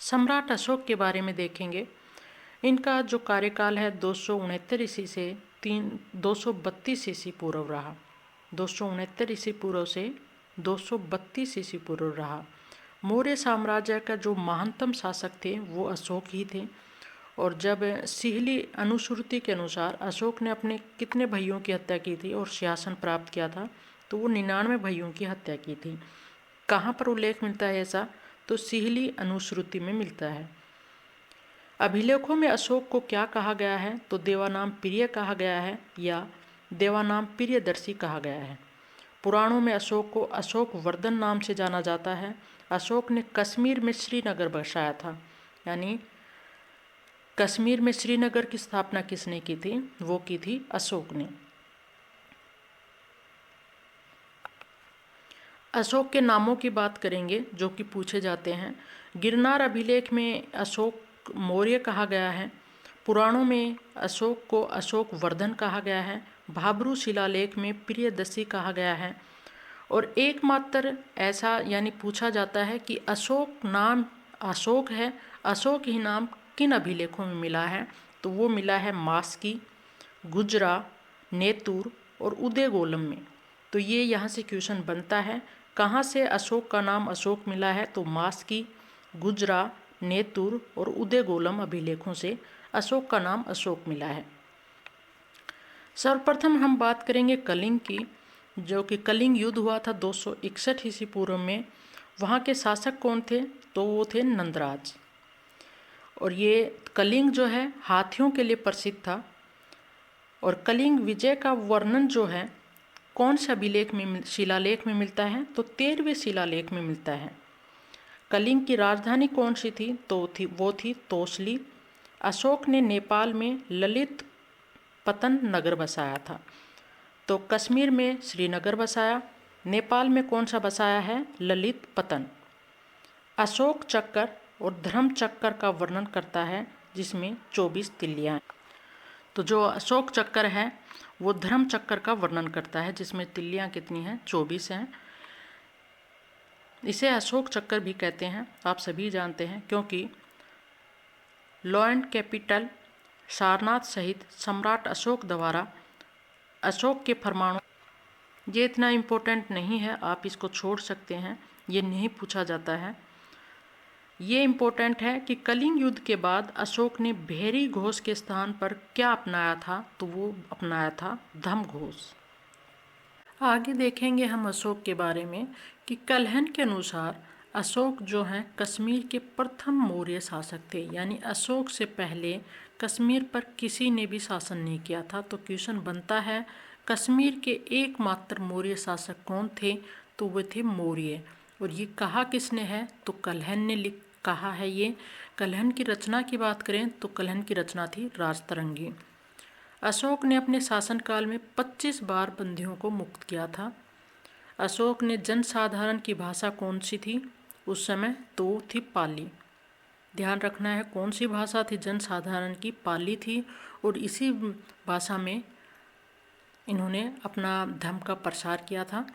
सम्राट अशोक के बारे में देखेंगे। इनका जो कार्यकाल है 269 ईस्वी से 232 ईस्वी पूर्व रहा। 269 ईस्वी पूर्व से 232 ईस्वी पूर्व रहा। मौर्य साम्राज्य का जो महानतम शासक थे वो अशोक ही थे। और जब सिहली अनुश्रुति के अनुसार अशोक ने अपने कितने भाइयों की हत्या की थी और सिंहासन प्राप्त किया था, तो वो 99 भाइयों की हत्या की थी। कहाँ पर उल्लेख मिलता है ऐसा? तो सिहली अनुश्रुति में मिलता है। अभिलेखों में अशोक को क्या कहा गया है? तो देवानाम प्रिय कहा गया है या देवानाम प्रियदर्शी कहा गया है। पुराणों में अशोक को अशोक वर्धन नाम से जाना जाता है। अशोक ने कश्मीर में श्रीनगर बसाया था, यानी कश्मीर में श्रीनगर की स्थापना किसने की थी? वो की थी अशोक ने। अशोक के नामों की बात करेंगे जो कि पूछे जाते हैं। गिरनार अभिलेख में अशोक मौर्य कहा गया है। पुराणों में अशोक को अशोक वर्धन कहा गया है। भाब्रू शिलालेख में प्रियदर्शी कहा गया है। और एकमात्र ऐसा यानी पूछा जाता है कि अशोक नाम अशोक है, अशोक ही नाम किन अभिलेखों में मिला है? तो वो मिला है मास्की, गुजरा, नेतुर और उदयगोलम में। तो ये यहाँ से क्वेश्चन बनता है, कहाँ से अशोक का नाम अशोक मिला है? तो मास्की, गुजरा, नेतुर और उदयगोलम अभिलेखों से अशोक का नाम अशोक मिला है। सर्वप्रथम हम बात करेंगे कलिंग की, जो कि कलिंग युद्ध हुआ था 261 ईस्वी पूर्व में। वहाँ के शासक कौन थे? तो वो थे नंदराज। और ये कलिंग जो है हाथियों के लिए प्रसिद्ध था। और कलिंग विजय का वर्णन जो है कौन से अभिलेख में शिलालेख में मिलता है? तो 13वें शिलालेख में मिलता है। कलिंग की राजधानी कौन सी थी? तो वो थी तोसली। अशोक ने नेपाल में ललित पतन नगर बसाया था। तो कश्मीर में श्रीनगर बसाया, नेपाल में कौन सा बसाया है? ललित पतन। अशोक चक्कर और धर्म चक्कर का वर्णन करता है जिसमें 24 तिल्लियाँ हैं। तो जो अशोक चक्कर है वो धर्म चक्कर का वर्णन करता है जिसमें तिल्लियाँ कितनी हैं? 24 हैं। इसे अशोक चक्कर भी कहते हैं, आप सभी जानते हैं, क्योंकि लॉयड कैपिटल सारनाथ सहित सम्राट अशोक द्वारा अशोक के फरमानों, ये इतना इम्पोर्टेंट नहीं है, आप इसको छोड़ सकते हैं, ये नहीं पूछा जाता है। ये इम्पोर्टेंट है कि कलिंग युद्ध के बाद अशोक ने भेरी घोष के स्थान पर क्या अपनाया था? तो वो अपनाया था धम घोष। आगे देखेंगे हम अशोक के बारे में कि कलहन के अनुसार अशोक जो हैं कश्मीर के प्रथम मौर्य शासक थे, यानी अशोक से पहले कश्मीर पर किसी ने भी शासन नहीं किया था। तो क्वेश्चन बनता है कश्मीर के एकमात्र मौर्य शासक कौन थे? तो वे थे मौर्य। और ये कहा किसने है? तो कलहन ने कहा है। ये कलहन की रचना की बात करें तो कलहन की रचना थी राजतरंगी। अशोक ने अपने शासनकाल में 25 बार बंदियों को मुक्त किया था। अशोक ने जनसाधारण की भाषा कौन सी थी उस समय? तो थी पाली। ध्यान रखना है कौन सी भाषा थी जनसाधारण की? पाली थी। और इसी भाषा में इन्होंने अपना धर्म का प्रसार किया था।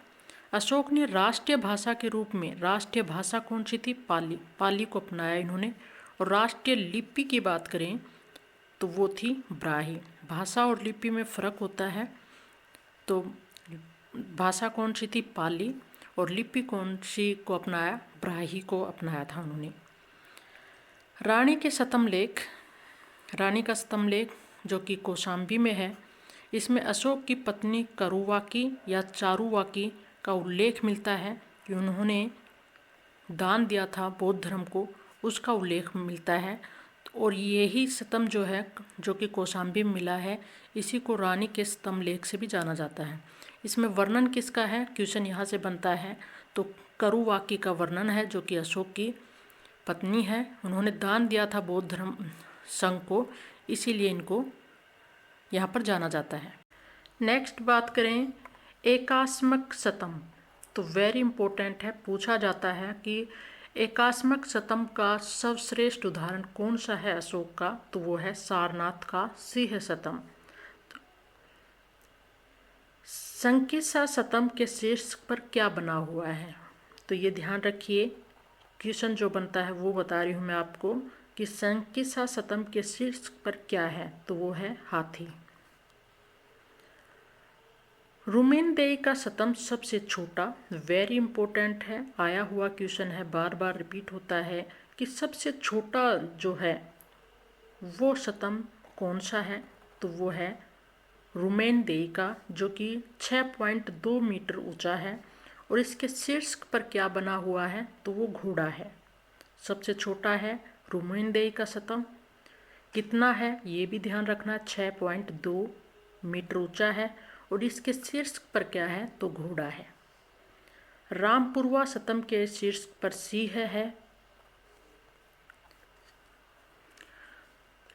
अशोक ने राष्ट्रीय भाषा के रूप में, राष्ट्रीय भाषा कौन सी थी? पाली। पाली को अपनाया इन्होंने। और राष्ट्रीय लिपि की बात करें तो वो थी ब्राही। भाषा और लिपि में फ़र्क होता है। तो भाषा कौन सी थी? पाली। और लिपि कौन सी को अपनाया? ब्राही को अपनाया था उन्होंने। रानी के शतमलेख, रानी का शतमलेख जो कि कौशाम्बी में है, इसमें अशोक की पत्नी करुवाकी या चारुवाकी का उल्लेख मिलता है कि उन्होंने दान दिया था बौद्ध धर्म को, उसका उल्लेख मिलता है। और यही शतम जो है जो कि कौशाम्बी में मिला है, इसी को रानी के शतमलेख से भी जाना जाता है। इसमें वर्णन किसका है? क्वेश्चन यहाँ से बनता है। तो करुवाकी का वर्णन है जो कि अशोक की पत्नी है। उन्होंने दान दिया था बौद्ध धर्म संघ को, इसीलिए इनको यहाँ पर जाना जाता है। नेक्स्ट बात करें एकास्मक शतम, तो वेरी इंपॉर्टेंट है, पूछा जाता है कि एकास्मक शतम का सर्वश्रेष्ठ उदाहरण कौन सा है अशोक का? तो वो है सारनाथ का सिंह शतम। संकिसा शतम के शीर्ष पर क्या बना हुआ है? तो ये ध्यान रखिए, क्वेश्चन जो बनता है वो बता रही हूँ मैं आपको कि संकिसा स्तंभ के शीर्ष पर क्या है, तो वो है हाथी। रुमेनदेही का स्तंभ सबसे छोटा, वेरी इंपॉर्टेंट है, आया हुआ क्वेश्चन है, बार बार रिपीट होता है कि सबसे छोटा जो है वो स्तंभ कौन सा है, तो वो है रुमेनदेही का, जो कि 6.2 मीटर ऊंचा है। और इसके शीर्ष पर क्या बना हुआ है, तो वो घोड़ा है। सबसे छोटा है रुमेनदेही का स्तंभ, कितना है ये भी ध्यान रखना, 6.2 मीटर ऊंचा है। और इसके शीर्ष पर क्या है, तो घोड़ा है। रामपुरवा स्तंभ के शीर्ष पर सिंह है।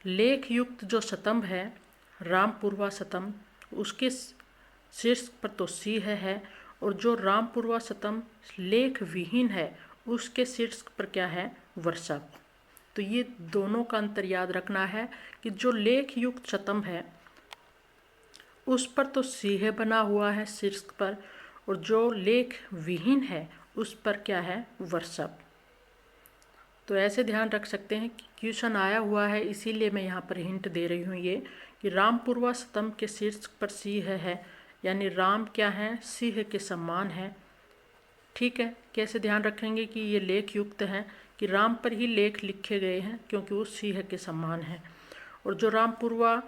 लेख युक्त जो स्तंभ है रामपुरवा स्तंभ, उसके शीर्ष पर तो सिंह है। और जो रामपुरवा स्तंभ लेख विहीन है उसके शीर्ष पर क्या है, वृषभ। तो ये दोनों का अंतर याद रखना है कि जो लेख युक्त स्तंभ है उस पर तो सिंह बना हुआ है शीर्ष पर, और जो लेख विहीन है उस पर क्या है, वृषभ। तो ऐसे ध्यान रख सकते हैं कि क्वेश्चन आया हुआ है, इसीलिए मैं यहाँ पर हिंट दे रही हूँ ये कि रामपुरवा स्तंभ के शीर्ष पर सिंह है, यानी राम क्या है, सिंह के समान है। ठीक है, कैसे ध्यान रखेंगे कि ये लेख युक्त है, कि राम पर ही लेख लिखे गए हैं क्योंकि वो सिंह के समान है। और जो रामपुरवा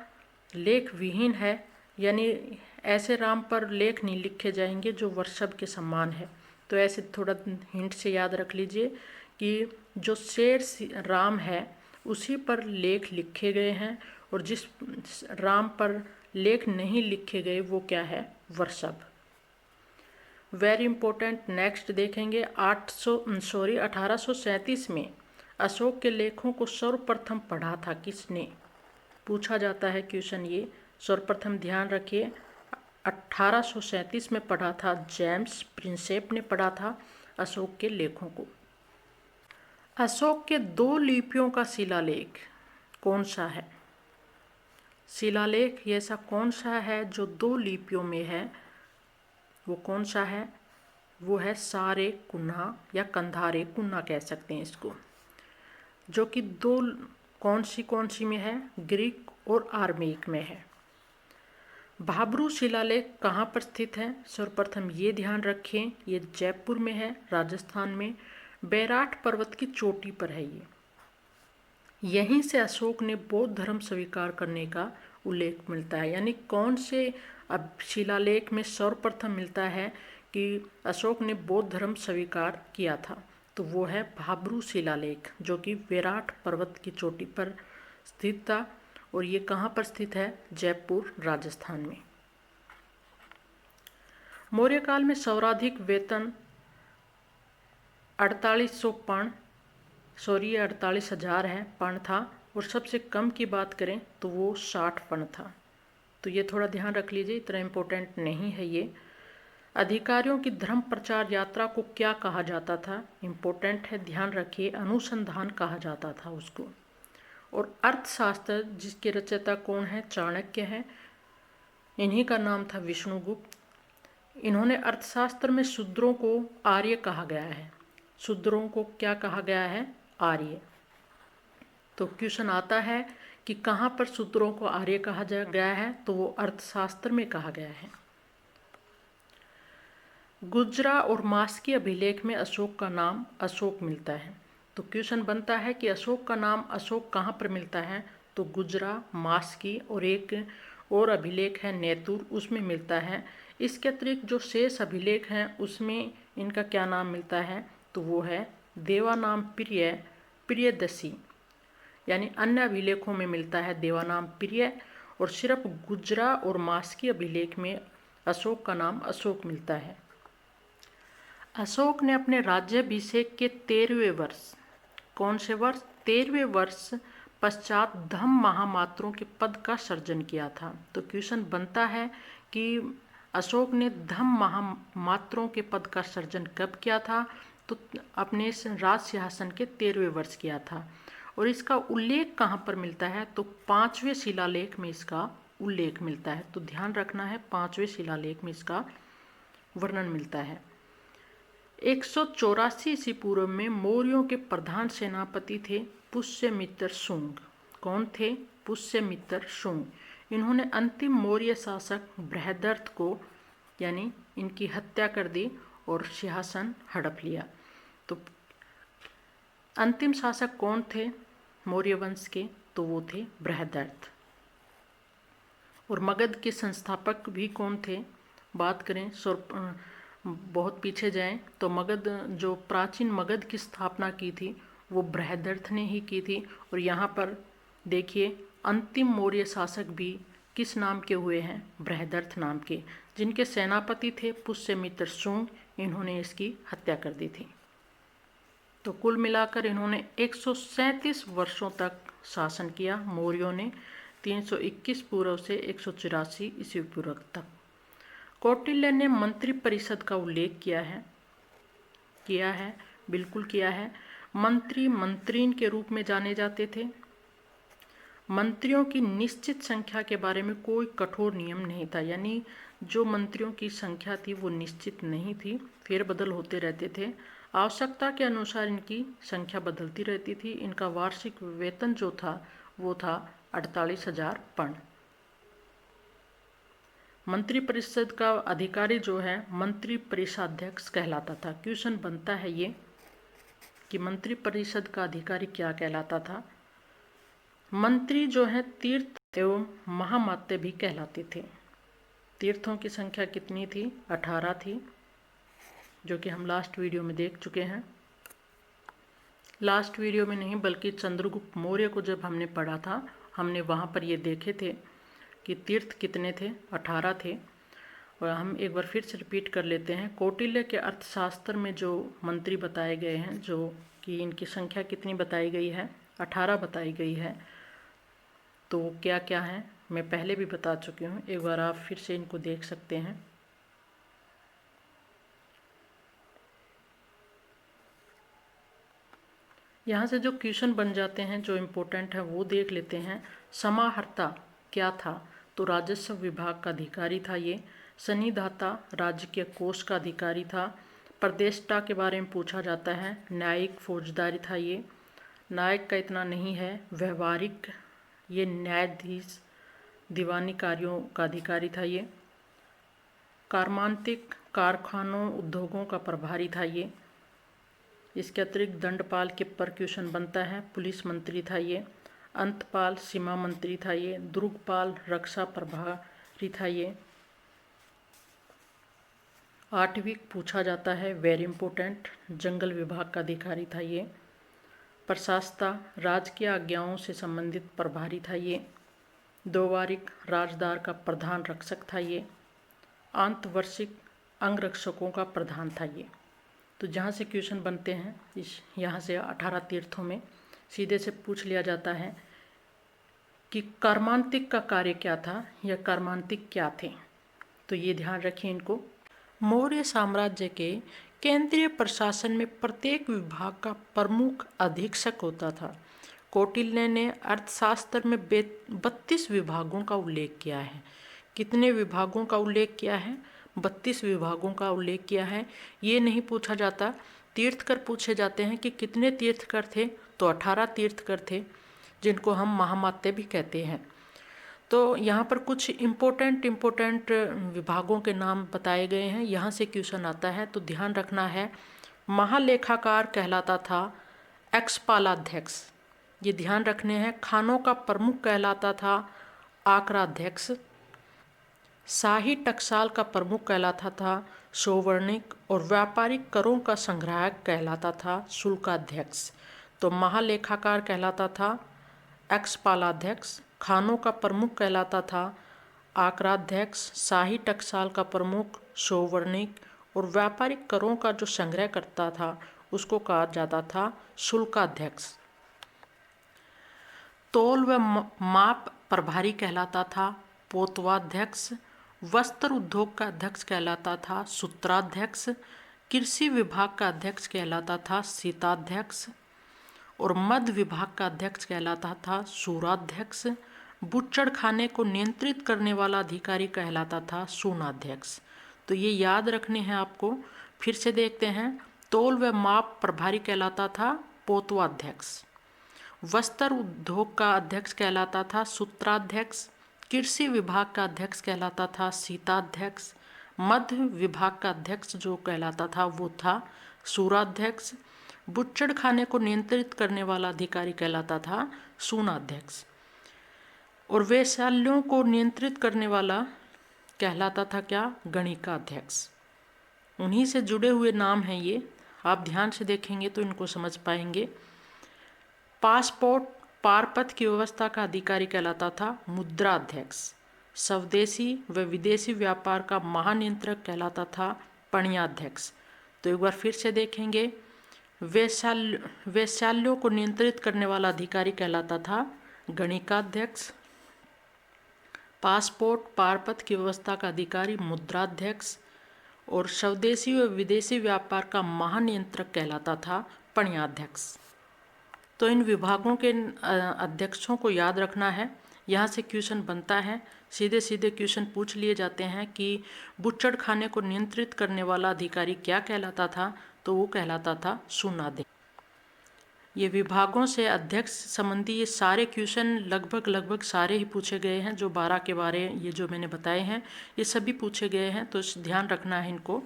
लेख विहीन है, यानी ऐसे राम पर लेख नहीं लिखे जाएंगे जो वृषभ के समान है। तो ऐसे थोड़ा हिंट से याद रख लीजिए कि जो शेर राम है उसी पर लेख लिखे गए हैं, और जिस राम पर लेख नहीं लिखे गए वो क्या है, वृषभ। वेरी इंपॉर्टेंट, नेक्स्ट देखेंगे 1837 में अशोक के लेखों को सर्वप्रथम पढ़ा था किसने, पूछा जाता है क्वेश्चन ये। सर्वप्रथम ध्यान रखिए 1837 में पढ़ा था, जेम्स प्रिंसेप ने पढ़ा था अशोक के लेखों को। अशोक के 2 लिपियों का शिलालेख कौन सा है, शिलालेख ऐसा कौन सा है जो 2 लिपियों में है, वो कौन सा है, वो है सारे कुन्हा या कंधारे कुन्हा कह सकते हैं इसको, जो कि 2 कौन सी में है, ग्रीक और आर्मेइक में है। भाब्रू शिलालेख कहाँ पर स्थित है, सर्वप्रथम ये ध्यान रखें, ये जयपुर में है, राजस्थान में, बैराट पर्वत की चोटी पर है ये। यहीं से अशोक ने बौद्ध धर्म स्वीकार करने का उल्लेख मिलता है। यानी कौन से अब शिलालेख में सर्वप्रथम मिलता है कि अशोक ने बौद्ध धर्म स्वीकार किया था, तो वो है भाब्रू शिलालेख, जो कि बैराट पर्वत की चोटी पर स्थित था। और ये कहाँ पर स्थित है, जयपुर राजस्थान में। मौर्य काल में सर्वाधिक वेतन 48,000 है पर्ण था, और सबसे कम की बात करें तो वो 60 पर्ण था। तो ये थोड़ा ध्यान रख लीजिए, इतना इम्पोर्टेंट नहीं है ये। अधिकारियों की धर्म प्रचार यात्रा को क्या कहा जाता था, इम्पोर्टेंट है, ध्यान रखिए, अनुसंधान कहा जाता था उसको। और अर्थशास्त्र जिसके रचयिता कौन है, चाणक्य हैं, इन्हीं का नाम था विष्णुगुप्त। इन्होंने अर्थशास्त्र में शूद्रों को आर्य कहा गया है, शूद्रों को क्या कहा गया है, आर्य। तो क्वेश्चन आता है कि कहाँ पर शूद्रों को आर्य कहा गया है, तो वो अर्थशास्त्र में कहा गया है। गुजरा और मास्की अभिलेख में अशोक का नाम अशोक मिलता है। तो क्वेश्चन बनता है कि अशोक का नाम अशोक कहाँ पर मिलता है, तो गुजरा, मास्की और एक और अभिलेख है नेतुर, उसमें मिलता है। इसके अतिरिक्त जो शेष अभिलेख हैं उसमें इनका क्या नाम मिलता है, तो वो है देवानाम प्रियदसी, यानी अन्य अभिलेखों में मिलता है देवानाम प्रिय, और सिर्फ गुजरा और मास्की अभिलेख में अशोक का नाम अशोक मिलता है। अशोक ने अपने राज्याभिषेक के 13वें वर्ष, कौन से वर्ष, 13वें वर्ष पश्चात धम्म महामात्रों के पद का सर्जन किया था। तो क्वेश्चन बनता है कि अशोक ने धम्म महामात्रों के पद का सर्जन कब किया था, तो अपने राज सिंहासन के 13वें वर्ष किया था। और इसका उल्लेख कहाँ पर मिलता है, तो 5वें शिलालेख में इसका उल्लेख मिलता है। तो ध्यान रखना है, 5वें शिलालेख में इसका वर्णन मिलता है। 184 ईस्वी पूर्व में मौर्यों के प्रधान सेनापति थे पुष्यमित्र शुंग। कौन थे? पुष्यमित्र शुंग। इन्होंने अंतिम मौर्य शासक बृहदर्थ को यानी इनकी हत्या कर दी और सिंहासन हड़प लिया। तो अंतिम शासक कौन थे मौर्य वंश के? तो वो थे बृहदर्थ। और मगध के संस्थापक भी कौन थे? बात करें बहुत पीछे जाएं तो मगध, जो प्राचीन मगध की स्थापना की थी वो बृहदर्थ ने ही की थी। और यहाँ पर देखिए अंतिम मौर्य शासक भी किस नाम के हुए हैं? बृहदर्थ नाम के, जिनके सेनापति थे पुष्यमित्र शुंग। इन्होंने इसकी हत्या कर दी थी। तो कुल मिलाकर इन्होंने 137 वर्षों तक शासन किया मौर्यों ने, 321 पूर्व से 184 ईस्वी पूर्व तक। कौटिल्य ने मंत्री परिषद का उल्लेख किया है, बिल्कुल किया है। मंत्री मंत्रीन के रूप में जाने जाते थे। मंत्रियों की निश्चित संख्या के बारे में कोई कठोर नियम नहीं था, यानी जो मंत्रियों की संख्या थी वो निश्चित नहीं थी, फेरबदल होते रहते थे। आवश्यकता के अनुसार इनकी संख्या बदलती रहती थी। इनका वार्षिक वेतन जो था वो था 48,000 पर्ण। मंत्री परिषद का अधिकारी जो है मंत्री परिषदाध्यक्ष कहलाता था। क्वेश्चन बनता है ये कि मंत्री परिषद का अधिकारी क्या कहलाता था? मंत्री जो है तीर्थ एवं महामात्य भी कहलाते थे। तीर्थों की संख्या कितनी थी? 18 थी, जो कि हम लास्ट वीडियो में देख चुके हैं। लास्ट वीडियो में नहीं बल्कि चंद्रगुप्त मौर्य को जब हमने पढ़ा था, हमने वहाँ पर ये देखे थे कि तीर्थ कितने थे? 18 थे। और हम एक बार फिर से रिपीट कर लेते हैं। कौटिल्य के अर्थशास्त्र में जो मंत्री बताए गए हैं, जो कि इनकी संख्या कितनी बताई गई है? 18 बताई गई है। तो क्या क्या है मैं पहले भी बता चुकी हूँ, एक बार आप फिर से इनको देख सकते हैं। यहाँ से जो क्वेश्चन बन जाते हैं जो इम्पोर्टेंट है वो देख लेते हैं। समाहर्ता क्या था? तो राजस्व विभाग का अधिकारी था ये। सन्निधाता राज्य के कोष का अधिकारी था। प्रदेष्टा के बारे में पूछा जाता है। न्यायिक फौजदारी था ये। नायक का इतना नहीं है। व्यवहारिक, ये न्यायाधीश दीवानी कार्यों का अधिकारी था ये। कार्मांतिक, कारखानों उद्योगों का प्रभारी था ये। इसके अतिरिक्त दंडपाल के पर क्वेश्चन बनता है। पुलिस मंत्री था ये। अंतपाल सीमा मंत्री था ये। दुर्गपाल रक्षा प्रभारी था ये। आठवीं पूछा जाता है, वेरी इंपॉर्टेंट, जंगल विभाग का अधिकारी था ये। प्रशासता राजकीय आज्ञाओं से संबंधित प्रभारी था ये। द्व्यवार्षिक राजदार का प्रधान रक्षक था ये। आंतवार्षिक अंगरक्षकों का प्रधान था ये। तो जहाँ से क्वेश्चन बनते हैं यहाँ से 18 तीर्थों में सीधे से पूछ लिया जाता है कि कर्मांतिक का कार्य क्या था या कर्मांतिक क्या थे। तो ये ध्यान रखिए इनको। मौर्य साम्राज्य के केंद्रीय प्रशासन में प्रत्येक विभाग का प्रमुख अधीक्षक होता था। कौटिल्य ने अर्थशास्त्र में 32 विभागों का उल्लेख किया है। कितने विभागों का उल्लेख किया है? 32 विभागों का उल्लेख किया है। ये नहीं पूछा जाता। तीर्थकर पूछे जाते हैं कि कितने तीर्थकर थे? तो 18 तीर्थकर थे, जिनको हम महामात्य भी कहते हैं। तो यहाँ पर कुछ इम्पोर्टेंट विभागों के नाम बताए गए हैं। यहाँ से क्वेश्चन आता है तो ध्यान रखना है। महालेखाकार कहलाता था एक्सपालाध्यक्ष, ये ध्यान रखने हैं। खानों का प्रमुख कहलाता था आकराध्यक्ष। शाही टकसाल का प्रमुख कहलाता था सौवर्णिक। और व्यापारिक करों का संग्राहक कहलाता था शुल्काध्यक्ष। तो महालेखाकार कहलाता था एक्सपालाध्यक्ष। खानों का प्रमुख कहलाता था आकराध्यक्ष। शाही टकसाल का प्रमुख सौवर्णिक। और व्यापारिक करों का जो संग्रह करता था उसको कहा जाता था शुल्काध्यक्ष। तौल व माप प्रभारी कहलाता था पोतवाध्यक्ष। वस्त्र उद्योग का अध्यक्ष कहलाता था सूत्राध्यक्ष। कृषि विभाग का अध्यक्ष कहलाता था शीताध्यक्ष। और मध्य विभाग का अध्यक्ष कहलाता था सूराध्यक्ष। बुच्चड़ खाने को नियंत्रित करने वाला अधिकारी कहलाता था सूनाध्यक्ष। तो ये याद रखने हैं आपको। फिर से देखते हैं। तौल व माप प्रभारी कहलाता था पोतवाध्यक्ष। वस्त्र उद्योग का अध्यक्ष कहलाता था सूत्राध्यक्ष। कृषि विभाग का अध्यक्ष कहलाता था शीताध्यक्ष। मध्य विभाग का अध्यक्ष जो कहलाता था वो था सूराध्यक्ष। बुच्चड़ खाने को नियंत्रित करने वाला अधिकारी कहलाता था सूनाध्यक्ष। और वैशाल्यों को नियंत्रित करने वाला कहलाता था क्या, गणिकाध्यक्ष। उन्हीं से जुड़े हुए नाम हैं ये, आप ध्यान से देखेंगे तो इनको समझ पाएंगे। पासपोर्ट पारपत्र की व्यवस्था का अधिकारी कहलाता था मुद्राध्यक्ष। स्वदेशी व विदेशी व्यापार का महानियंत्रक कहलाता था पणियाध्यक्ष। तो एक बार फिर से देखेंगे, वैशाल्यों को नियंत्रित करने वाला अधिकारी कहलाता था गणिकाध्यक्ष। पासपोर्ट पारपत्र की व्यवस्था का अधिकारी मुद्राध्यक्ष। और स्वदेशी व विदेशी व्यापार का महानियंत्रक कहलाता था पणियाध्यक्ष। तो इन विभागों के अध्यक्षों को याद रखना है, यहाँ से क्वेश्चन बनता है, सीधे सीधे क्वेश्चन पूछ लिए जाते हैं कि बुच्चड़ खाने को नियंत्रित करने वाला अधिकारी क्या कहलाता था, तो वो कहलाता था सूनाध्यक्ष। ये विभागों से अध्यक्ष संबंधी ये सारे क्वेश्चन लगभग सारे ही पूछे गए हैं। जो 12 के बारे ये जो मैंने बताए हैं ये सभी पूछे गए हैं, तो ध्यान रखना है इनको।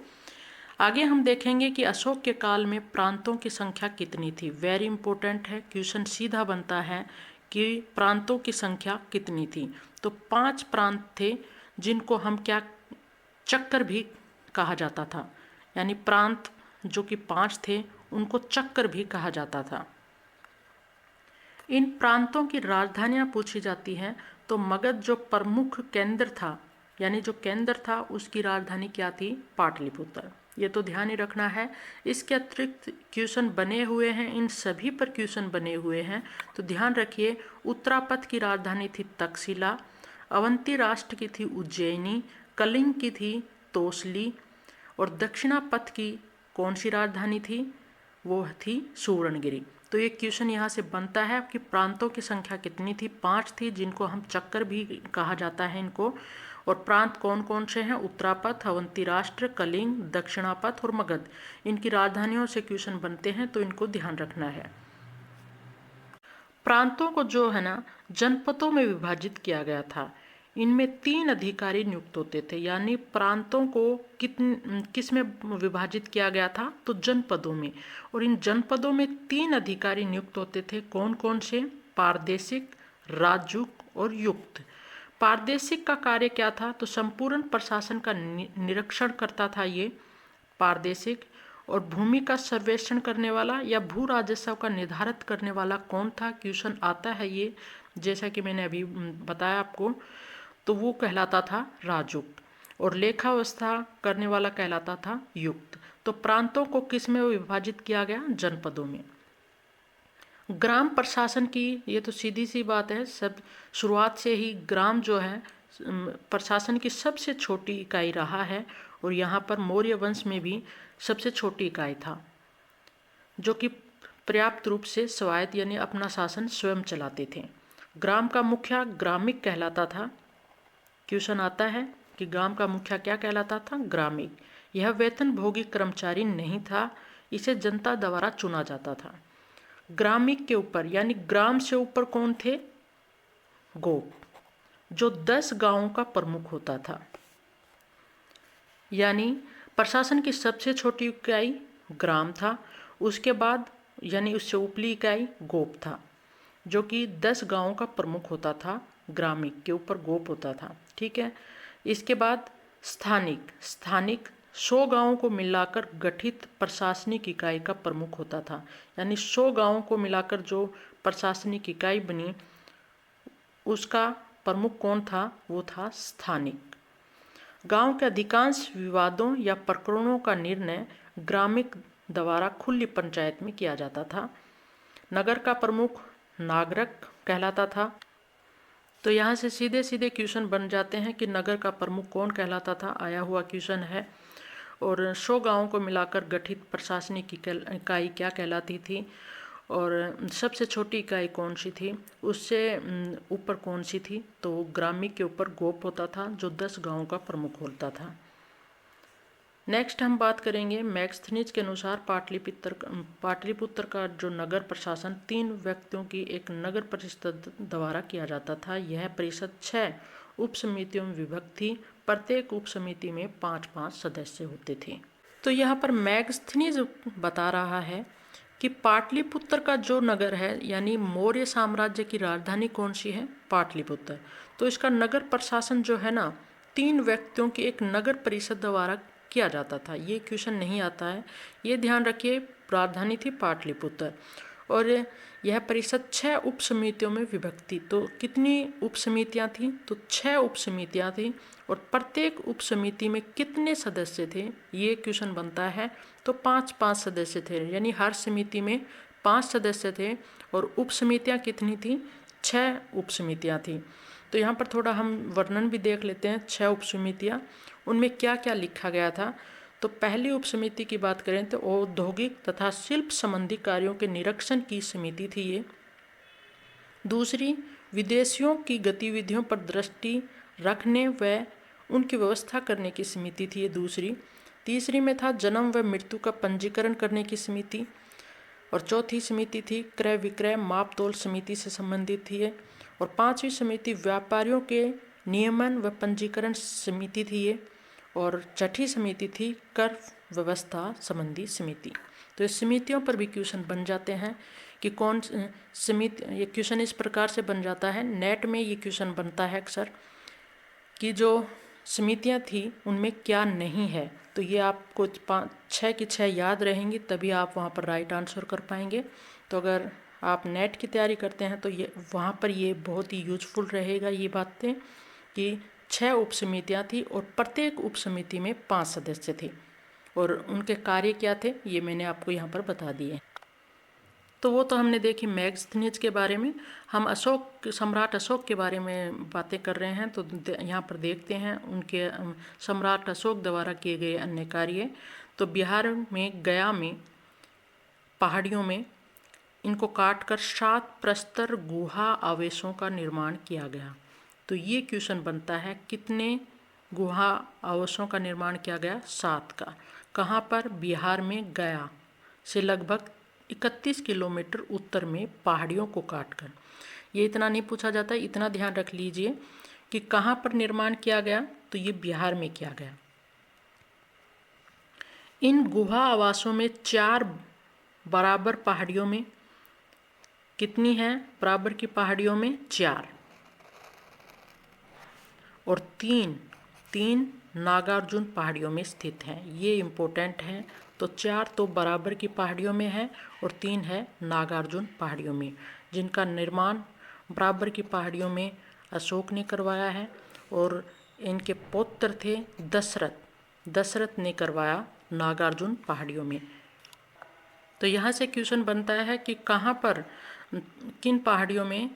आगे हम देखेंगे कि अशोक के काल में प्रांतों की संख्या कितनी थी। वेरी इंपॉर्टेंट है, क्वेश्चन सीधा बनता है कि प्रांतों की संख्या कितनी थी। तो 5 प्रांत थे जिनको हम क्या चक्कर भी कहा जाता था, यानी प्रांत जो कि 5 थे उनको चक्कर भी कहा जाता था। इन प्रांतों की राजधानियाँ पूछी जाती हैं तो मगध जो प्रमुख केंद्र था, यानी जो केंद्र था उसकी राजधानी क्या थी, पाटलिपुत्र। ये तो ध्यान ही रखना है। इसके अतिरिक्त क्वेश्चन बने हुए हैं, इन सभी पर क्वेश्चन बने हुए हैं, तो ध्यान रखिए। उत्तरापथ की राजधानी थी तक्षशिला, अवंती राष्ट्र की थी उज्जैनी, कलिंग की थी तोसली, और दक्षिणापथ की कौन सी राजधानी थी, वो थी सुवर्णगिरी। तो ये क्वेश्चन यहाँ से बनता है कि प्रांतों की संख्या कितनी थी, 5 थी जिनको हम चक्कर भी कहा जाता है इनको। और प्रांत कौन कौन से हैं, उत्तरापथ, अवंती राष्ट्र, कलिंग, दक्षिणापथ और मगध। इनकी राजधानियों से क्वेश्चन बनते हैं, तो इनको ध्यान रखना है। प्रांतों को जो है ना जनपदों में विभाजित किया गया था। इनमें 3 अधिकारी नियुक्त होते थे, यानी प्रांतों को किस में विभाजित किया गया था, तो जनपदों में। और इन जनपदों में 3 अधिकारी नियुक्त होते थे। कौन कौन से, पारदेशिक, राजूक और युक्त। पारदेशिक का कार्य क्या था, तो संपूर्ण प्रशासन का निरीक्षण करता था ये पारदेशिक। और भूमि का सर्वेक्षण करने वाला या भू राजस्व का निर्धारित करने वाला कौन था, क्वेश्चन आता है ये, जैसा कि मैंने अभी बताया आपको, तो वो कहलाता था राजूक। और लेखा व्यवस्था करने वाला कहलाता था युक्त। तो प्रांतों को किस में विभाजित किया गया, जनपदों में। ग्राम प्रशासन की ये तो सीधी सी बात है, सब शुरुआत से ही ग्राम जो है प्रशासन की सबसे छोटी इकाई रहा है। और यहाँ पर मौर्य वंश में भी सबसे छोटी इकाई था, जो कि पर्याप्त रूप से स्वायत्त यानी अपना शासन स्वयं चलाते थे। ग्राम का मुखिया ग्रामिक कहलाता था। क्वेश्चन आता है कि ग्राम का मुखिया क्या कहलाता था, ग्रामिक। यह वेतन भोगी कर्मचारी नहीं था, इसे जनता द्वारा चुना जाता था। ग्रामिक के ऊपर यानी ग्राम से ऊपर कौन थे, गोप, जो 10 गांवों का प्रमुख होता था। यानी प्रशासन की सबसे छोटी इकाई ग्राम था, उसके बाद यानी उससे ऊपरी इकाई गोप था, जो कि 10 गांवों का प्रमुख होता था। ग्रामिक के ऊपर गोप होता था, ठीक है। इसके बाद स्थानिक 100 गांवों को मिलाकर गठित प्रशासनिक इकाई का प्रमुख होता था। यानी 100 गांवों को मिलाकर जो प्रशासनिक इकाई बनी उसका प्रमुख कौन था, वो था स्थानिक। गांव के अधिकांश विवादों या प्रकरणों का निर्णय ग्रामिक द्वारा खुली पंचायत में किया जाता था। नगर का प्रमुख नागरक कहलाता था। तो यहाँ से सीधे सीधे क्वेश्चन बन जाते हैं कि नगर का प्रमुख कौन कहलाता था, आया हुआ क्वेश्चन है। और 100 गांवों को मिलाकर गठित प्रशासनिक इकाई क्या कहलाती थी, और सबसे छोटी इकाई कौन सी थी, उससे ऊपर कौन सी थी, तो ग्रामिक के ऊपर गोप होता था जो 10 गांवों का प्रमुख होता था। नेक्स्ट हम बात करेंगे मैगस्थनीज के अनुसार पाटलिपुत्र का जो नगर प्रशासन 3 व्यक्तियों की एक नगर परिषद द्वारा किया जाता था। यह परिषद 6 उप समितियों में विभक्त थी। प्रत्येक उप समिति में 5-5 सदस्य होते थे। तो यहाँ पर मैगस्थनीज बता रहा है कि पाटलिपुत्र का जो नगर है, यानी मौर्य साम्राज्य की राजधानी कौन सी है? पाटलिपुत्र। तो इसका नगर प्रशासन जो है ना 3 व्यक्तियों की एक नगर परिषद द्वारा किया जाता था। ये क्वेश्चन नहीं आता है, ये ध्यान रखिए। राजधानी थी पाटलिपुत्र और यह परिषद 6 उप समितियों में विभक्त थी। तो कितनी उप समितियाँ थीं? तो 6 उप समितियाँ थीं और प्रत्येक उप समिति में कितने सदस्य थे? ये क्वेश्चन बनता है। तो 5-5 सदस्य थे, यानी हर समिति में 5 सदस्य थे और उप समितियाँ कितनी थी? 6 उप समितियाँ थीं। तो यहाँ पर थोड़ा हम वर्णन भी देख लेते हैं। 6 उप समितियाँ, उनमें क्या क्या लिखा गया था। तो पहली उप समिति की बात करें तो औद्योगिक तथा शिल्प संबंधी कार्यों के निरीक्षण की समिति थी ये। दूसरी, विदेशियों की गतिविधियों पर दृष्टि रखने व उनकी व्यवस्था करने की समिति थी ये दूसरी। तीसरी में था जन्म व मृत्यु का पंजीकरण करने की समिति। और चौथी समिति थी क्रय विक्रय मापतोल समिति से संबंधित थी ये। और 5वीं समिति व्यापारियों के नियमन व पंजीकरण समिति थी ये। और 6ठी समिति थी कर व्यवस्था संबंधी समिति। तो इस समितियों पर भी क्वेश्चन बन जाते हैं कि कौन समिति। ये क्वेश्चन इस प्रकार से बन जाता है, नेट में ये क्वेश्चन बनता है अक्सर कि जो समितियां थी उनमें क्या नहीं है। तो ये आपको 6 की 6 याद रहेंगी, तभी आप वहाँ पर राइट आंसर कर पाएंगे। तो अगर आप नेट की तैयारी करते हैं तो ये वहाँ पर ये बहुत ही यूजफुल रहेगा ये बातें कि 6 उप समितियाँ थी और प्रत्येक उप समिति में 5 सदस्य थे और उनके कार्य क्या थे ये मैंने आपको यहाँ पर बता दिए। तो वो तो हमने देखी मैगस्थनीज के बारे में। हम सम्राट अशोक के बारे में बातें कर रहे हैं। तो यहाँ पर देखते हैं उनके सम्राट अशोक द्वारा किए गए अन्य कार्य। तो बिहार में गया में पहाड़ियों में इनको काटकर 7 प्रस्तर गुहा आवेशों का निर्माण किया गया। तो ये क्वेश्चन बनता है कितने गुहा आवेशों का निर्माण किया गया? 7 का। कहाँ पर? बिहार में गया से लगभग 31 किलोमीटर उत्तर में पहाड़ियों को काटकर। ये इतना नहीं पूछा जाता, इतना ध्यान रख लीजिए कि कहाँ पर निर्माण किया गया। तो ये बिहार में किया गया। इन गुहा आवासों में 4 बराबर पहाड़ियों में कितनी है? बराबर की पहाड़ियों में 4 और 3 नागार्जुन पहाड़ियों में स्थित हैं। ये इम्पोर्टेंट है। तो 4 तो बराबर की पहाड़ियों में है और 3 है नागार्जुन पहाड़ियों में, जिनका निर्माण बराबर की पहाड़ियों में अशोक ने करवाया है और इनके पौत्र थे दशरथ ने करवाया नागार्जुन पहाड़ियों में। तो यहाँ से क्वेश्चन बनता है कि कहाँ पर किन पहाड़ियों में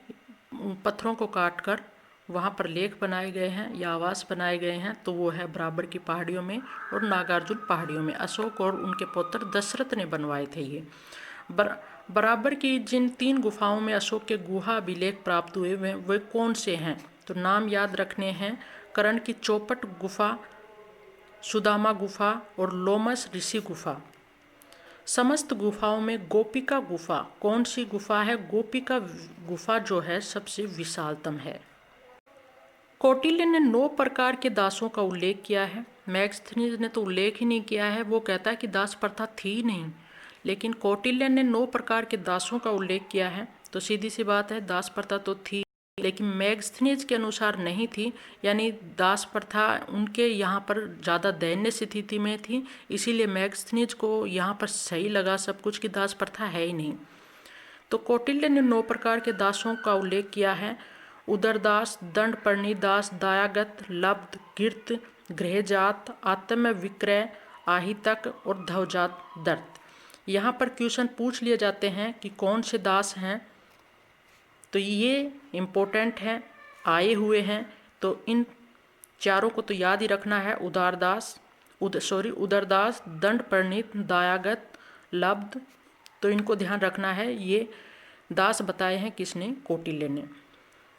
पत्थरों को काटकर वहाँ पर लेख बनाए गए हैं या आवास बनाए गए हैं। तो वो है बराबर की पहाड़ियों में और नागार्जुन पहाड़ियों में। अशोक और उनके पुत्र दशरथ ने बनवाए थे ये। बराबर की जिन 3 गुफाओं में अशोक के गुहा अभिलेख प्राप्त हुए वे कौन से हैं? तो नाम याद रखने हैं। करण की चौपट गुफा, सुदामा गुफा और लोमस ऋषि गुफा। समस्त गुफाओं में गोपिका गुफा कौन सी गुफा है? गोपिका गुफा जो है सबसे विशालतम है। कौटिल्य ने 9 प्रकार के दासों का उल्लेख किया है। मैगस्थनीज ने तो उल्लेख ही नहीं किया है, वो कहता है कि दास प्रथा थी नहीं। लेकिन कौटिल्य ने 9 प्रकार के दासों का उल्लेख किया है। तो सीधी सी बात है, दास प्रथा तो थी, लेकिन मैगस्थनीज के अनुसार नहीं थी। यानी दास प्रथा उनके यहाँ पर ज़्यादा दयनीय स्थिति में थी, इसीलिए मैगस्थनीज को यहाँ पर सही लगा सब कुछ कि दास प्रथा है ही नहीं। तो कौटिल्य ने 9 प्रकार के दासों का उल्लेख किया है। उदरदास, दंडपर्णी दास, दायागत, लब्ध, गिर्त, गृहजात, आत्म विक्रय, आहितक और धवजात दर्त। यहाँ पर क्वेश्चन पूछ लिए जाते हैं कि कौन से दास हैं। तो ये इम्पोर्टेंट है, आए हुए हैं। तो इन चारों को तो याद ही रखना है। उदरदास, दंडपर्णित, दायागत, लब्ध। तो इनको ध्यान रखना है। ये दास बताए हैं किसने? कौटिल्य ने।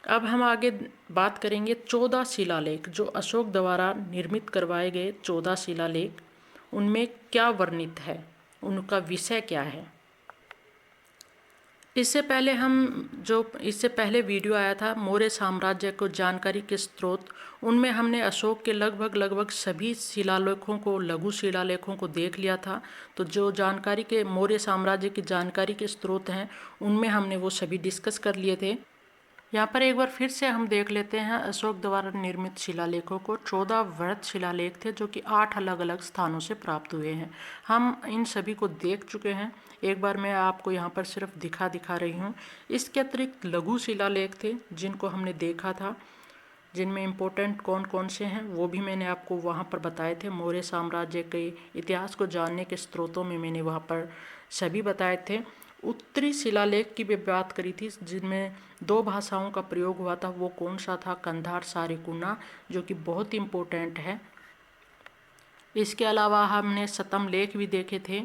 अब हम आगे बात करेंगे 14 शिलालेख, जो अशोक द्वारा निर्मित करवाए गए 14 शिलालेख। उनमें क्या वर्णित है, उनका विषय क्या है। इससे पहले वीडियो आया था मौर्य साम्राज्य को जानकारी के स्रोत, उनमें हमने अशोक के लगभग सभी शिलालेखों को, लघु शिलालेखों को देख लिया था। तो जो जानकारी के मौर्य साम्राज्य की जानकारी के स्रोत हैं उनमें हमने वो सभी डिस्कस कर लिए थे। यहाँ पर एक बार फिर से हम देख लेते हैं अशोक द्वारा निर्मित शिलालेखों को। 14 वृहत शिलालेख थे जो कि 8 अलग अलग स्थानों से प्राप्त हुए हैं। हम इन सभी को देख चुके हैं। एक बार मैं आपको यहाँ पर सिर्फ दिखा रही हूँ। इसके अतिरिक्त लघु शिलालेख थे जिनको हमने देखा था, जिनमें इम्पोर्टेंट कौन कौन से हैं वो भी मैंने आपको वहाँ पर बताए थे। मौर्य साम्राज्य के इतिहास को जानने के स्रोतों में मैंने वहाँ पर सभी बताए थे। उत्तरी शिलालेख की भी बात करी थी जिनमें 2 भाषाओं का प्रयोग हुआ था। वो कौन सा था? कंधार सारिकुना, जो कि बहुत इम्पोर्टेंट है। इसके अलावा हमने शतम लेख भी देखे थे,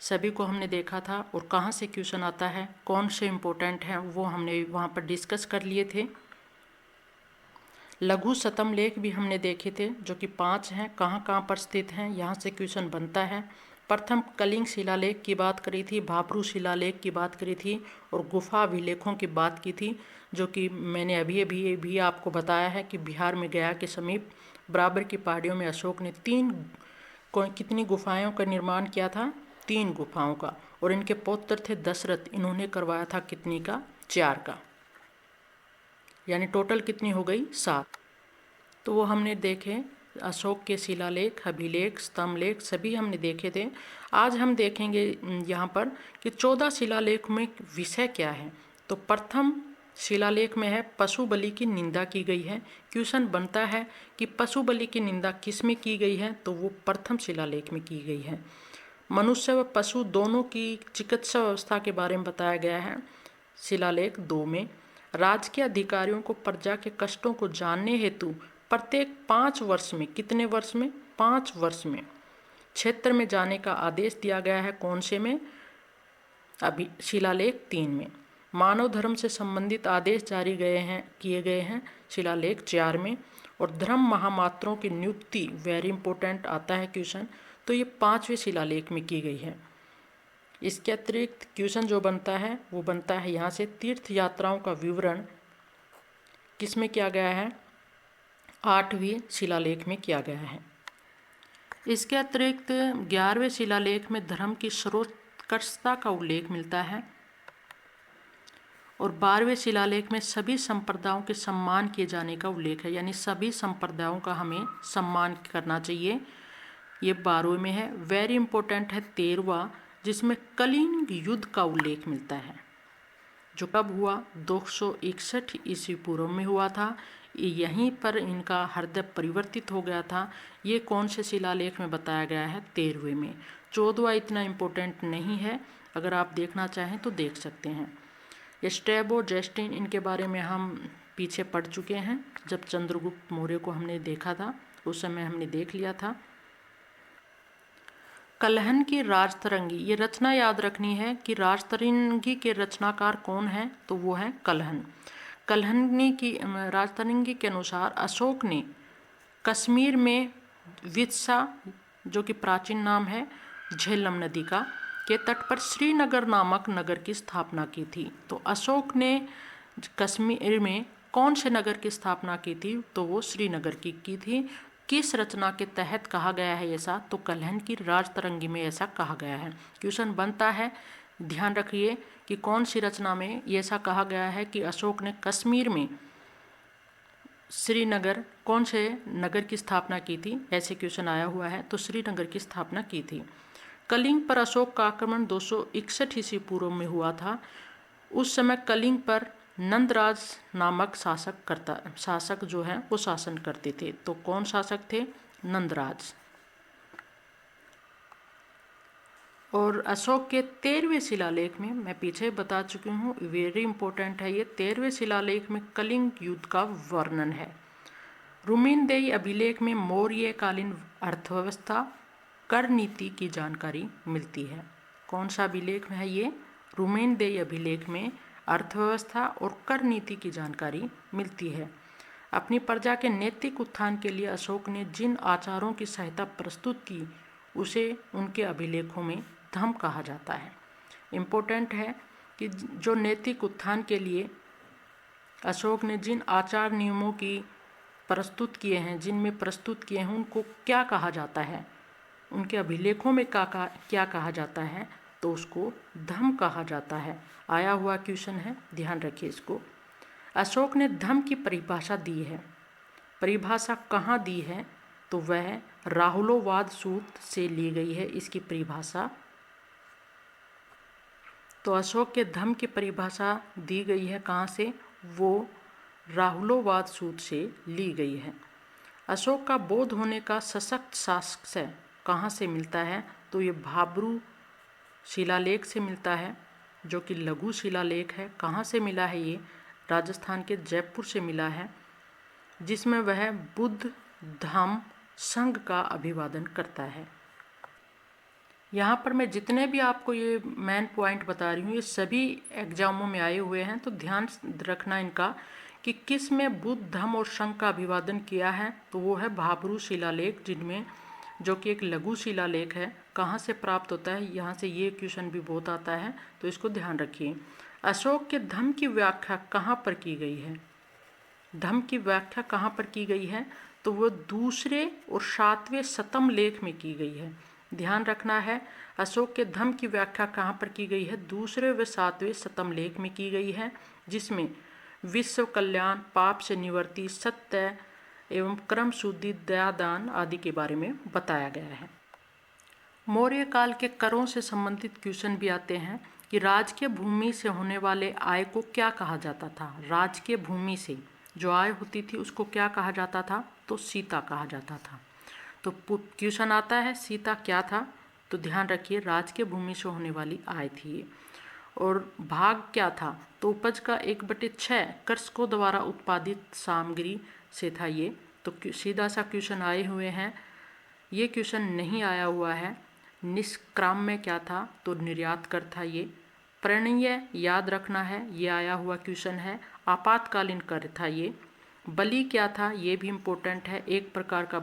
सभी को हमने देखा था। और कहाँ से क्वेश्चन आता है, कौन से इम्पोर्टेंट हैं, वो हमने वहाँ पर डिस्कस कर लिए थे। लघु शतम लेख भी हमने देखे थे जो कि 5 हैं, कहाँ पर स्थित हैं, यहाँ से क्वेश्चन बनता है। प्रथम कलिंग शिलालेख की बात करी थी, भाब्रू शिलालेख की बात करी थी और गुफा अभिलेखों की बात की थी, जो कि मैंने अभी भी आपको बताया है कि बिहार में गया के समीप बराबर की पहाड़ियों में अशोक ने कितनी गुफाओं का निर्माण किया था? 3 गुफाओं का। और इनके पौत्र थे दशरथ, इन्होंने करवाया था कितनी का? 4 का, यानी टोटल कितनी हो गई? 7। तो वो हमने देखे, अशोक के शिलालेख, अभिलेख, स्तंभलेख सभी हमने देखे थे। आज हम देखेंगे यहाँ पर कि 14 शिलालेख में विषय क्या है। तो प्रथम शिलालेख में है पशु बलि की निंदा की गई है। क्वेश्चन बनता है कि पशु बलि की निंदा किस में की गई है? तो वो प्रथम शिलालेख में की गई है। मनुष्य व पशु दोनों की चिकित्सा व्यवस्था के बारे में बताया गया है शिलालेख 2 में। राज्य के अधिकारियों को प्रजा के कष्टों को जानने हेतु प्रत्येक 5 वर्ष में, कितने वर्ष में? 5 वर्ष में क्षेत्र में जाने का आदेश दिया गया है। कौन से में? अभी शिलालेख 3 में। मानव धर्म से संबंधित आदेश जारी किए गए हैं शिलालेख 4 में। और धर्म महामात्रों की नियुक्ति, वेरी इंपॉर्टेंट आता है क्वेश्चन, तो ये 5वें शिलालेख में की गई है। इसके अतिरिक्त क्वेश्चन जो बनता है वो बनता है यहाँ से, तीर्थ यात्राओं का विवरण किस में किया गया है? 8वें शिलालेख में किया गया है। इसके अतिरिक्त 11वें शिलालेख में धर्म की सर्वोत्कृष्टता का उल्लेख मिलता है। और 12वें शिलालेख में सभी संप्रदायों के सम्मान किए जाने का उल्लेख है, यानी सभी संप्रदायों का हमें सम्मान करना चाहिए। ये 12वें में है। वेरी इंपॉर्टेंट है 13वां, जिसमें कलिंग युद्ध का उल्लेख मिलता है, जो कब हुआ? 261 ईस्वी पूर्व में हुआ था। यहीं पर इनका हृदय परिवर्तित हो गया था। ये कौन से शिलालेख में बताया गया है? 13वें में। 14वां इतना इम्पोर्टेंट नहीं है, अगर आप देखना चाहें तो देख सकते हैं। स्ट्रैबो, जस्टिन, इनके बारे में हम पीछे पढ़ चुके हैं। जब चंद्रगुप्त मौर्य को हमने देखा था उस समय हमने देख लिया था। कल्हन की राजतरंगी, ये रचना याद रखनी है कि राजतरंगी के रचनाकार कौन है? तो वो है कल्हन। कल्हनी की राजतरंगी के अनुसार अशोक ने कश्मीर में विदिशा, जो कि प्राचीन नाम है झेलम नदी का, के तट पर श्रीनगर नामक नगर की स्थापना की थी। तो अशोक ने कश्मीर में कौन से नगर की स्थापना की थी? तो वो श्रीनगर की थी। किस रचना के तहत कहा गया है ऐसा? तो कल्हन की राजतरंगी में ऐसा कहा गया है। क्वेश्चन बनता है, ध्यान रखिए कि कौन सी रचना में ऐसा कहा गया है कि अशोक ने कश्मीर में श्रीनगर, कौन से नगर की स्थापना की थी? ऐसे क्वेश्चन आया हुआ है, तो श्रीनगर की स्थापना की थी। कलिंग पर अशोक का आक्रमण 261 ईस्वी पूर्व में हुआ था। उस समय कलिंग पर नंदराज नामक शासक जो है वो शासन करते थे। तो कौन शासक थे? नंदराज। और अशोक के 13वें शिलालेख में, मैं पीछे बता चुकी हूँ, वेरी इंपॉर्टेंट है ये, 13वें शिलालेख में कलिंग युद्ध का वर्णन है। रुमेनदेई अभिलेख में मौर्यकालीन अर्थव्यवस्था, कर नीति की जानकारी मिलती है। कौन सा अभिलेख है ये? रुमेनदेई अभिलेख में अर्थव्यवस्था और कर नीति की जानकारी मिलती है। अपनी प्रजा के नैतिक उत्थान के लिए अशोक ने जिन आचारों की सहायता प्रस्तुत की उसे उनके अभिलेखों में धम्म कहा जाता है। इम्पोर्टेंट है कि जो नैतिक उत्थान के लिए अशोक ने जिन आचार नियमों की प्रस्तुत किए हैं उनको क्या कहा जाता है, उनके अभिलेखों में क्या कहा जाता है, तो उसको धम्म कहा जाता है। आया हुआ क्वेश्चन है, ध्यान रखिए इसको। अशोक ने धम्म की परिभाषा दी है। परिभाषा कहाँ दी है, तो वह राहुलोवाद सूत्र से ली गई है इसकी परिभाषा। तो अशोक के धम्म की परिभाषा दी गई है कहाँ से, वो राहुलोवाद सूत्र से ली गई है। अशोक का बौद्ध होने का सशक्त साक्ष्य कहाँ से मिलता है, तो ये भाब्रू शिलालेख से मिलता है, जो कि लघु शिलालेख है। कहाँ से मिला है, ये राजस्थान के जयपुर से मिला है, जिसमें वह बुद्ध धम्म संघ का अभिवादन करता है। यहाँ पर मैं जितने भी आपको ये मेन पॉइंट बता रही हूँ, ये सभी एग्जामों में आए हुए हैं, तो ध्यान रखना इनका कि किस में बुद्ध धम्म और संघ का अभिवादन किया है, तो वो है भाब्रू शिलालेख, जिनमें जो कि एक लघु शिलालेख है। कहाँ से प्राप्त होता है, यहाँ से ये क्वेश्चन भी बहुत आता है, तो इसको ध्यान रखिए। अशोक के धम्म की व्याख्या कहाँ पर की गई है, धम्म की व्याख्या कहाँ पर की गई है, तो वो दूसरे और 7वें शतम लेख में की गई है। ध्यान रखना है, अशोक के धम्म की व्याख्या कहाँ पर की गई है, दूसरे व 7वें शतम लेख में की गई है, जिसमें विश्व कल्याण, पाप से निवृत्ति, सत्य एवं क्रम शुद्धि, दयादान आदि के बारे में बताया गया है। मौर्य काल के करों से संबंधित क्वेश्चन भी आते हैं कि राजकीय भूमि से होने वाले आय को क्या कहा जाता था। राजकीय भूमि से जो आय होती थी उसको क्या कहा जाता था, तो सीता कहा जाता था। तो क्वेश्चन आता है सीता क्या था, तो ध्यान रखिए राजकीय भूमि से होने वाली आय थी ये। और भाग क्या था, तो उपज का 1/6 कृषकों द्वारा उत्पादित सामग्री से था ये। तो सीधा सा क्वेश्चन आए हुए हैं। ये क्वेश्चन नहीं आया हुआ है। निष्क्राम में क्या था, तो निर्यात कर था ये। प्रणीय याद रखना है, ये आया हुआ क्वेश्चन है। आपातकालीन कर था ये। बलि क्या था, ये भी इम्पोर्टेंट है, एक प्रकार का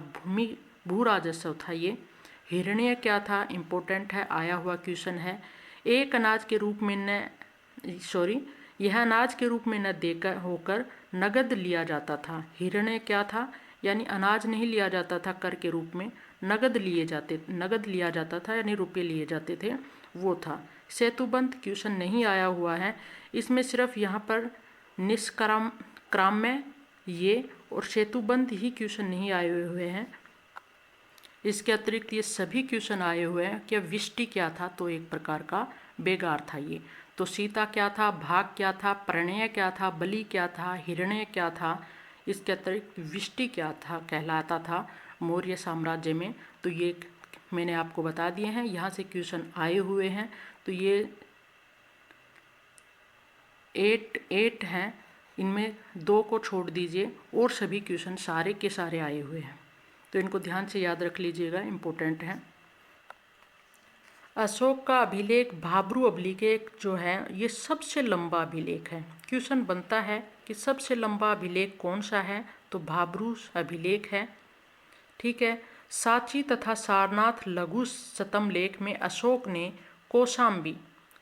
भू राजस्व था ये। हिरण्य क्या था, इम्पोर्टेंट है, आया हुआ क्वेश्चन है। एक अनाज के रूप में यह अनाज के रूप में न देकर होकर नगद लिया जाता था। हिरण्य क्या था, यानी अनाज नहीं लिया जाता था कर के रूप में, नगद लिया जाता था, यानी रुपये लिए जाते थे, वो था। सेतुबंध क्वेश्चन नहीं आया हुआ है, इसमें सिर्फ यहाँ पर निष्क्राम में ये और सेतुबंध ही क्वेश्चन नहीं आए हुए हैं। इसके अतिरिक्त ये सभी क्वेश्चन आए हुए हैं कि विष्टि क्या था, तो एक प्रकार का बेगार था ये। तो सीता क्या था, भाग क्या था, प्रणय क्या था, बलि क्या था, हिरण्य क्या था, इसके अतिरिक्त विष्टि क्या था कहलाता था मौर्य साम्राज्य में। तो ये मैंने आपको बता दिए हैं, यहाँ से क्वेश्चन आए हुए हैं। तो ये 8 हैं, इनमें 2 को छोड़ दीजिए और सभी क्वेश्चन सारे के सारे आए हुए हैं, तो इनको ध्यान से याद रख लीजिएगा, इम्पोर्टेंट है। अशोक का अभिलेख भाब्रू अभिलेख जो है ये सबसे लंबा अभिलेख है। क्वेश्चन बनता है कि सबसे लंबा अभिलेख कौन सा है, तो भाब्रू अभिलेख है, ठीक है। सांची तथा सारनाथ लघु शतम लेख में अशोक ने कौशाम्बी,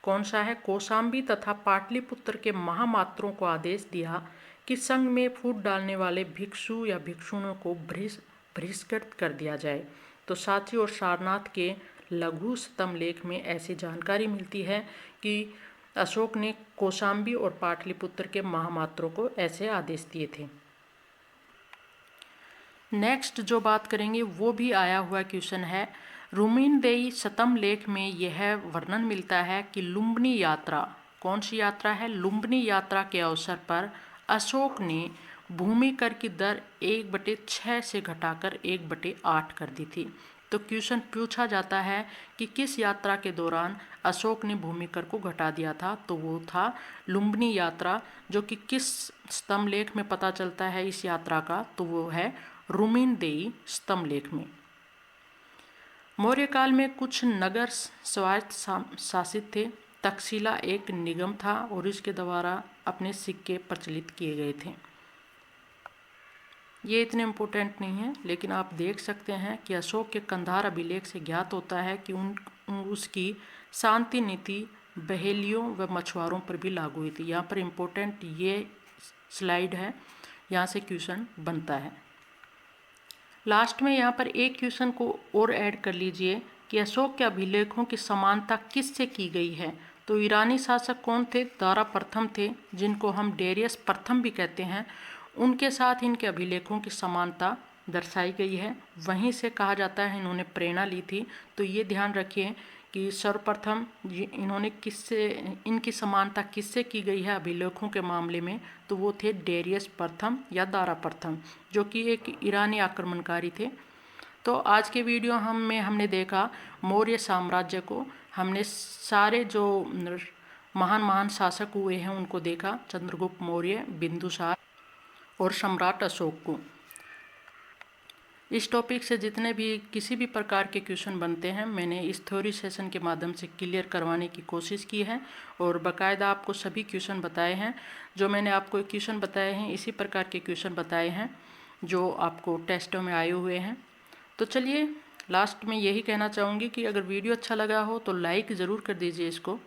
कौन सा है, कौशाम्बी तथा पाटलिपुत्र के महामात्रों को आदेश दिया कि संघ में फूट डालने वाले भिक्षु या भिक्षुणों को बहिष्कृत कर दिया जाए। तो सांची और सारनाथ के लघु शतम लेख में ऐसी जानकारी मिलती है कि अशोक ने कौशाम्बी और पाटलिपुत्र के महामात्रों को ऐसे आदेश दिए थे। नेक्स्ट जो बात करेंगे वो भी आया हुआ क्वेश्चन है। रुमिनदेई शतम लेख में यह वर्णन मिलता है कि लुम्बिनी यात्रा, कौन सी यात्रा है, लुम्बिनी यात्रा के अवसर पर अशोक ने भूमि कर की दर 1/6 से घटाकर 1/8 कर दी थी। तो क्वेश्चन पूछा जाता है कि किस यात्रा के दौरान अशोक ने भूमि कर को घटा दिया था, तो वो था लुम्बिनी यात्रा, जो कि किस स्तंभ लेख में पता चलता है इस यात्रा का, तो वो है रुमिनदेई स्तंभ लेख में। मौर्य काल में कुछ नगर स्वायत्त शासित थे। तक्षशिला एक निगम था और इसके द्वारा अपने सिक्के प्रचलित किए गए थे। ये इतने इम्पोर्टेंट नहीं है, लेकिन आप देख सकते हैं कि अशोक के कंधार अभिलेख से ज्ञात होता है कि उसकी शांति नीति बहेलियों व मछुआरों पर भी लागू हुई थी। यहाँ पर इम्पोर्टेंट ये स्लाइड है, यहाँ से क्वेश्चन बनता है। लास्ट में यहाँ पर एक क्वेश्चन को और ऐड कर लीजिए कि अशोक के अभिलेखों की समानता किससे की गई है। तो ईरानी शासक कौन थे? दारा प्रथम थे, जिनको हम डेरियस प्रथम भी कहते हैं। उनके साथ इनके अभिलेखों की समानता दर्शाई गई है। वहीं से कहा जाता है इन्होंने प्रेरणा ली थी। तो ये ध्यान रखिए कि सर्वप्रथम इन्होंने इनकी समानता किससे की गई है अभिलेखों के मामले में, तो वो थे डेरियस प्रथम या दारा प्रथम, जो कि एक ईरानी आक्रमणकारी थे। तो आज के वीडियो हमने देखा मौर्य साम्राज्य को। हमने सारे जो महान महान शासक हुए हैं उनको देखा, चंद्रगुप्त मौर्य, बिंदुसार और सम्राट अशोक को। इस टॉपिक से जितने भी किसी भी प्रकार के क्वेश्चन बनते हैं मैंने इस थ्योरी सेशन के माध्यम से क्लियर करवाने की कोशिश की है और बाकायदा आपको सभी क्वेश्चन बताए हैं। जो मैंने आपको क्वेश्चन बताए हैं इसी प्रकार के क्वेश्चन बताए हैं जो आपको टेस्टों में आए हुए हैं। तो चलिए लास्ट में यही कहना चाहूँगी कि अगर वीडियो अच्छा लगा हो तो लाइक ज़रूर कर दीजिए इसको।